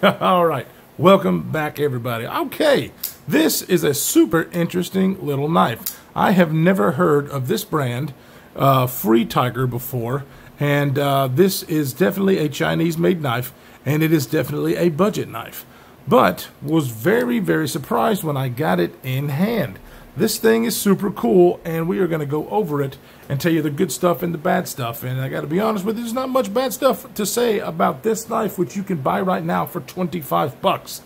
All right, welcome back everybody. Okay, this is a super interesting little knife. I have never heard of this brand, Free Tiger, before, and this is definitely a Chinese-made knife, and it is definitely a budget knife. But was very, very surprised when I got it in hand. This thing is super cool, and we are going to go over it and tell you the good stuff and the bad stuff. And I got to be honest with you, there's not much bad stuff to say about this knife, which you can buy right now for 25 bucks.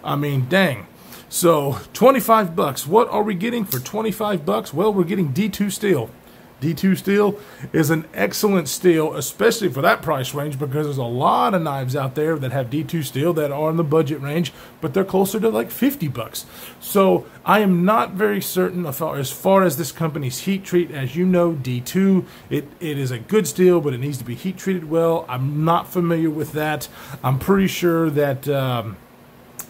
I mean, dang. So, 25 bucks. What are we getting for 25 bucks? Well, we're getting D2 steel. D2 steel is an excellent steel, especially for that price range, because there's a lot of knives out there that have D2 steel that are in the budget range, but they're closer to like 50 bucks. So I am not very certain as far as this company's heat treat. As you know, D2, it is a good steel, but it needs to be heat treated well. I'm not familiar with that. I'm pretty sure that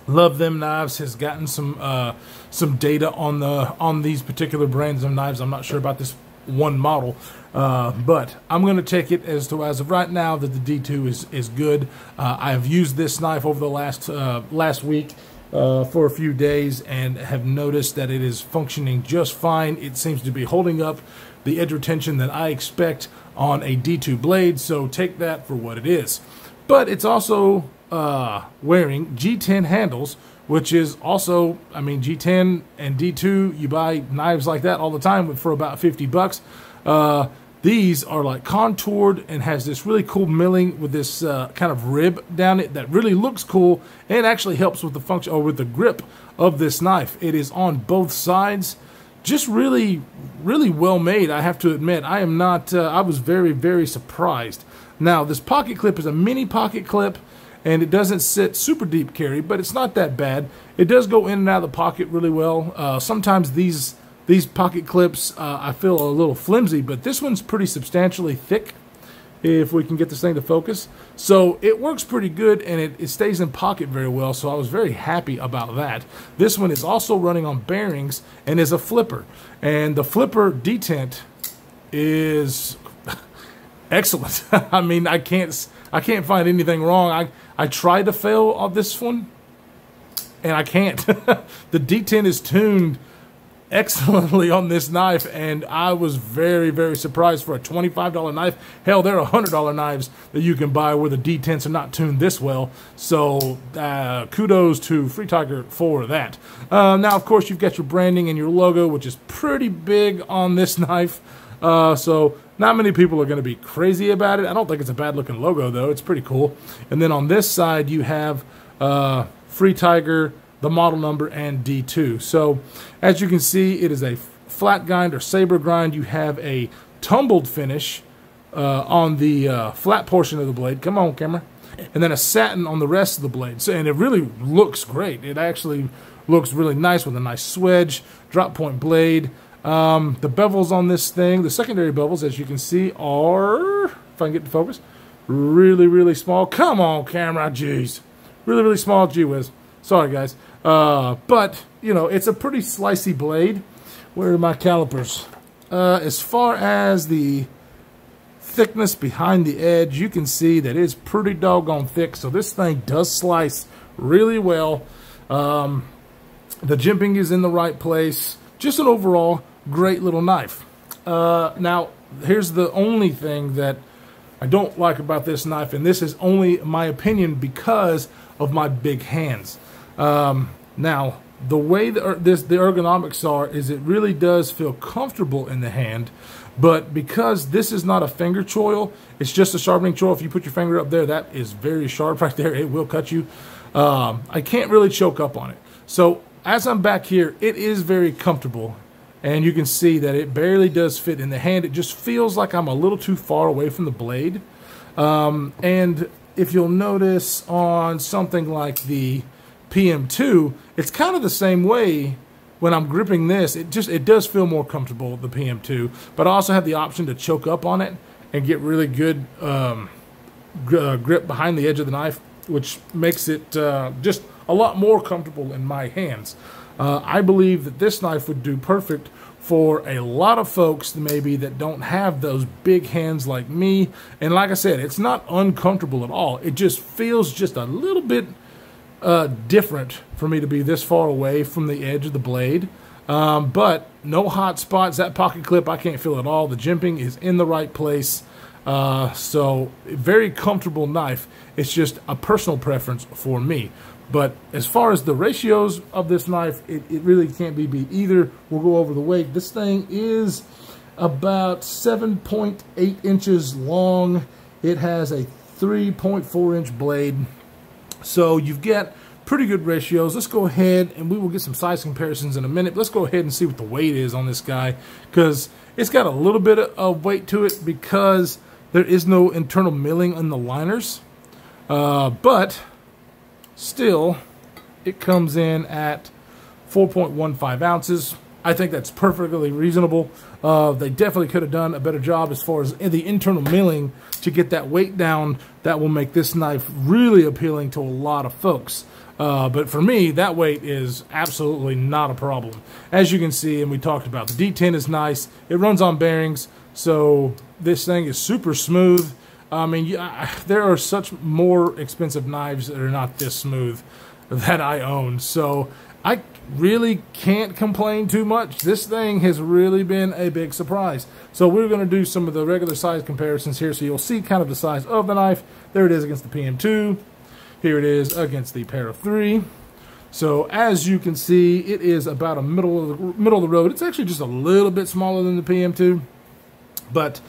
Love Them Knives has gotten some data on these particular brands of knives. I'm not sure about this one model, but I'm going to take it as of right now that the D2 is good. I have used this knife over the last week for a few days and have noticed that it is functioning just fine. It seems to be holding up the edge retention that I expect on a D2 blade, so take that for what it is. But it's also wearing G10 handles, which is also, I mean, G10 and D2, you buy knives like that all the time for about 50 bucks. These are like contoured and has this really cool milling with this kind of rib down it that really looks cool and actually helps with the function or with the grip of this knife. It is on both sides. Just really, really well made, I have to admit. I am not, I was very, very surprised. Now, this pocket clip is a mini pocket clip, and it doesn't sit super deep carry, but it's not that bad. It does go in and out of the pocket really well. Sometimes these pocket clips I feel a little flimsy, but this one's pretty substantially thick, if we can get this thing to focus. So it works pretty good, and it stays in pocket very well, so I was very happy about that. This one is also running on bearings and is a flipper. And the flipper detent is excellent. I mean, I can't find anything wrong. I tried to fail on this one, and I can't. The D10 is tuned excellently on this knife, and I was very, very surprised for a $25 knife. Hell, there are $100 knives that you can buy where the D10s are not tuned this well. So kudos to Free Tiger for that. Now, of course, you've got your branding and your logo, which is pretty big on this knife. So not many people are going to be crazy about it. I don't think it's a bad looking logo though. It's pretty cool. And then on this side you have Free Tiger, the model number, and D2. So as you can see, it is a flat grind or saber grind. You have a tumbled finish on the flat portion of the blade. Come on, camera. And then a satin on the rest of the blade. So, and it really looks great. It actually looks really nice with a nice swedge, drop point blade. The bevels on this thing, the secondary bevels, as you can see, are, if I can get to focus, really, really small. Come on, camera, jeez. Really, really small, gee whiz. Sorry, guys. But, you know, it's a pretty slicey blade. Where are my calipers? As far as the thickness behind the edge, you can see that it's pretty doggone thick. So this thing does slice really well. The jimping is in the right place. Just an overall great little knife. Now, here's the only thing that I don't like about this knife, and this is only my opinion because of my big hands. Now, the way the ergonomics are is it really does feel comfortable in the hand, but because this is not a finger choil, it's just a sharpening choil. If you put your finger up there, that is very sharp right there. It will cut you. I can't really choke up on it. So as I'm back here, it is very comfortable, and you can see that it barely does fit in the hand. It just feels like I'm a little too far away from the blade. And if you'll notice on something like the PM2, it's kind of the same way when I'm gripping this. It does feel more comfortable, the PM2, but I also have the option to choke up on it and get really good grip behind the edge of the knife, which makes it just a lot more comfortable in my hands. I believe that this knife would do perfect for a lot of folks maybe that don't have those big hands like me. And like I said, it's not uncomfortable at all. It just feels just a little bit different for me to be this far away from the edge of the blade. But no hot spots. That pocket clip, I can't feel at all. The jimping is in the right place. So very comfortable knife. It's just a personal preference for me. But as far as the ratios of this knife, it really can't be beat either. We'll go over the weight. This thing is about 7.8 inches long. It has a 3.4 inch blade. So you've got pretty good ratios. Let's go ahead and we will get some size comparisons in a minute. Let's go ahead and see what the weight is on this guy, because it's got a little bit of weight to it because there is no internal milling on the liners. But still, it comes in at 4.15 ounces. I think that's perfectly reasonable. They definitely could have done a better job as far as the internal milling to get that weight down. That will make this knife really appealing to a lot of folks. But for me, that weight is absolutely not a problem. As you can see, and we talked about, the D10 is nice. It runs on bearings, so this thing is super smooth. I mean, there are such more expensive knives that are not this smooth that I own. So I really can't complain too much. This thing has really been a big surprise. So we're going to do some of the regular size comparisons here, so you'll see kind of the size of the knife. There it is against the PM2. Here it is against the Para 3. So as you can see, it is about a middle of the road. It's actually just a little bit smaller than the PM2, but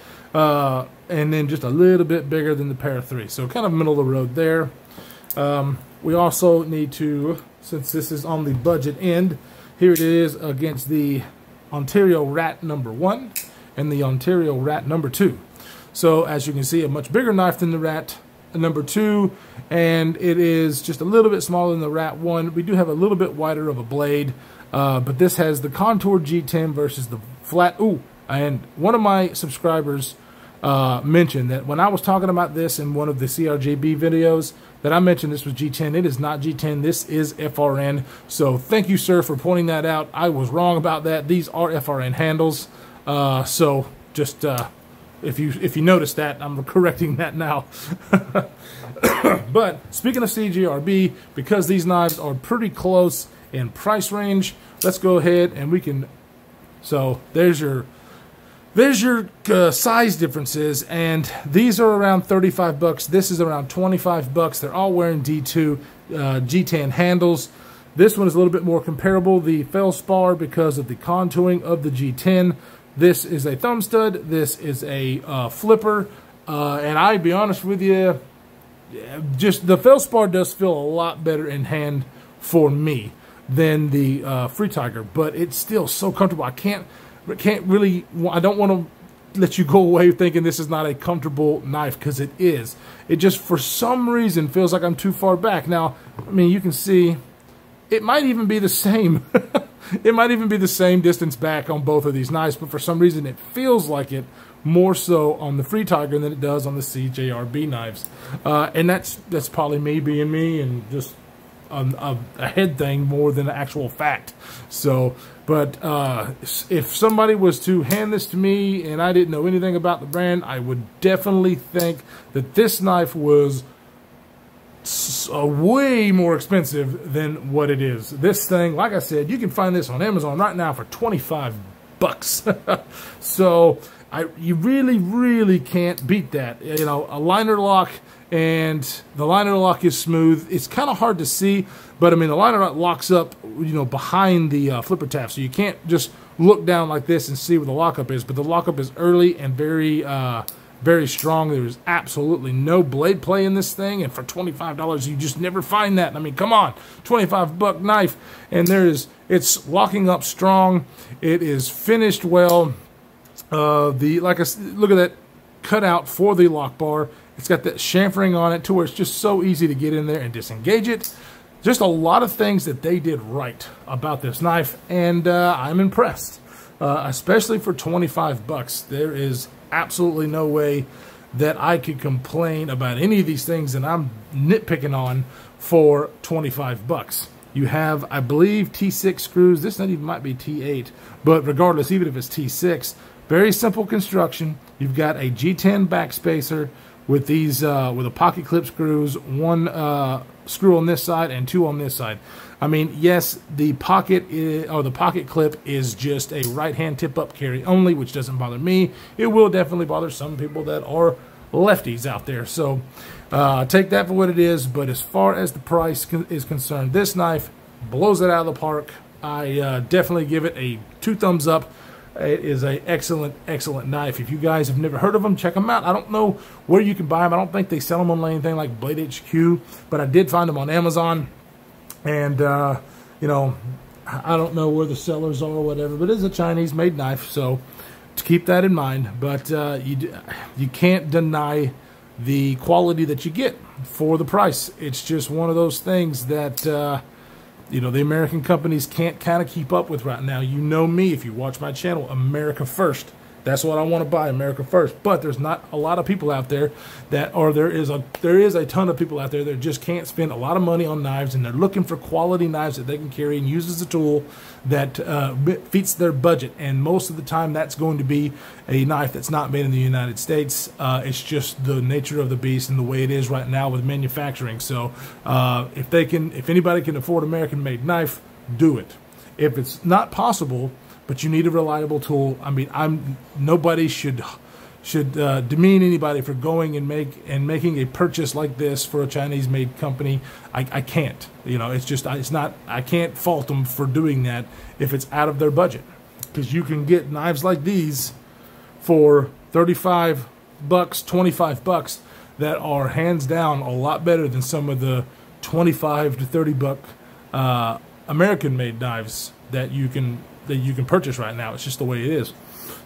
and then just a little bit bigger than the Para 3. So kind of middle of the road there. We also need to, since this is on the budget end, here it is against the Ontario Rat number 1 and the Ontario Rat number 2. So as you can see, a much bigger knife than the Rat number 2, and it is just a little bit smaller than the Rat 1. We do have a little bit wider of a blade, but this has the Contour G10 versus the flat. Ooh, and one of my subscribers mentioned that when I was talking about this in one of the CRJB videos, that I mentioned this was G10. It is not G10. This is FRN. So thank you, sir, for pointing that out. I was wrong about that. These are FRN handles. So just if you noticed that, I'm correcting that now. But speaking of CJRB, because these knives are pretty close in price range, let's go ahead and we can. So there's your size differences, and these are around 35 bucks. This is around 25 bucks. They're all wearing D2 G10 handles. This one is a little bit more comparable, the Feldspar, because of the contouring of the G10. This is a thumb stud. This is a flipper. And I'd be honest with you, just the Feldspar does feel a lot better in hand for me than the Free Tiger, but it's still so comfortable. I don't want to let you go away thinking this is not a comfortable knife, because it is. It just, for some reason, feels like I'm too far back. Now, I mean, you can see, it might even be the same. It might even be the same distance back on both of these knives, but for some reason it feels like it more so on the Free Tiger than it does on the CJRB knives. And that's probably me being me and just a head thing more than an actual fact. So, but if somebody was to hand this to me and I didn't know anything about the brand, I would definitely think that this knife was way more expensive than what it is. This thing, like I said, you can find this on Amazon right now for 25 bucks. So you really can't beat that. You know, a liner lock, and the liner lock is smooth. It's kind of hard to see, but I mean, the liner lock locks up, you know, behind the flipper tab, so you can't just look down like this and see where the lockup is. But the lockup is early and very strong. There's absolutely no blade play in this thing, and for $25 you just never find that. I mean, come on, 25 buck knife, and it's locking up strong. It is finished well. Look at that cutout for the lock bar. It's got that chamfering on it to where it's just so easy to get in there and disengage it. Just a lot of things that they did right about this knife, and I'm impressed, especially for 25 bucks. There is absolutely no way that I could complain about any of these things that I'm nitpicking on for 25 bucks. You have, I believe, T6 screws. This not even might be T8, but regardless, even if it's T6, very simple construction. You've got a G10 backspacer with these with a pocket clip screws, one screw on this side and two on this side. I mean, yes, the pocket the pocket clip is just a right-hand tip-up carry only, which doesn't bother me. It will definitely bother some people that are lefties out there. So take that for what it is. But as far as the price is concerned, this knife blows it out of the park. I definitely give it a 2 thumbs up. It is an excellent, excellent knife. If you guys have never heard of them, check them out. I don't know where you can buy them. I don't think they sell them on anything like Blade HQ, but I did find them on Amazon. And, you know, I don't know where the sellers are or whatever, but it is a Chinese-made knife, so to keep that in mind. But you can't deny the quality that you get for the price. It's just one of those things that you know, the American companies can't kind of keep up with right now. You know me, if you watch my channel, America first. That's what I want to buy, America first. But there's not a lot of people out there that, or there is a ton of people out there that just can't spend a lot of money on knives, and they're looking for quality knives that they can carry and use as a tool that fits their budget. And most of the time, that's going to be a knife that's not made in the United States. It's just the nature of the beast and the way it is right now with manufacturing. So if anybody can afford American-made knife, do it. If it's not possible, but you need a reliable tool, I mean, nobody should demean anybody for going and making a purchase like this for a Chinese-made company. I can't. You know, I can't fault them for doing that if it's out of their budget, because you can get knives like these for $35, $25 that are hands down a lot better than some of the $25 to $30 American-made knives that you can purchase right now. It's just the way it is.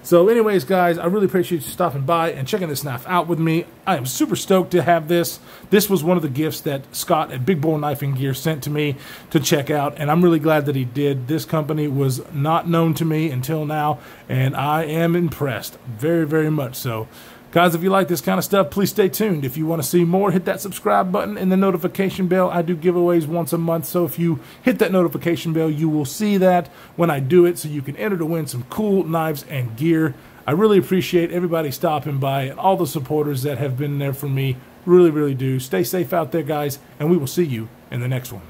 So anyways, guys, I really appreciate you stopping by and checking this knife out with me. I am super stoked to have this. This was one of the gifts that Scott at Big Boy Knifing Gear sent to me to check out, and I'm really glad that he did. This company was not known to me until now, and I am impressed. Very, very much so. Guys, if you like this kind of stuff, please stay tuned. If you want to see more, hit that subscribe button and the notification bell. I do giveaways once a month, so if you hit that notification bell, you will see that when I do it, so you can enter to win some cool knives and gear. I really appreciate everybody stopping by and all the supporters that have been there for me. Really, really do. Stay safe out there, guys, and we will see you in the next one.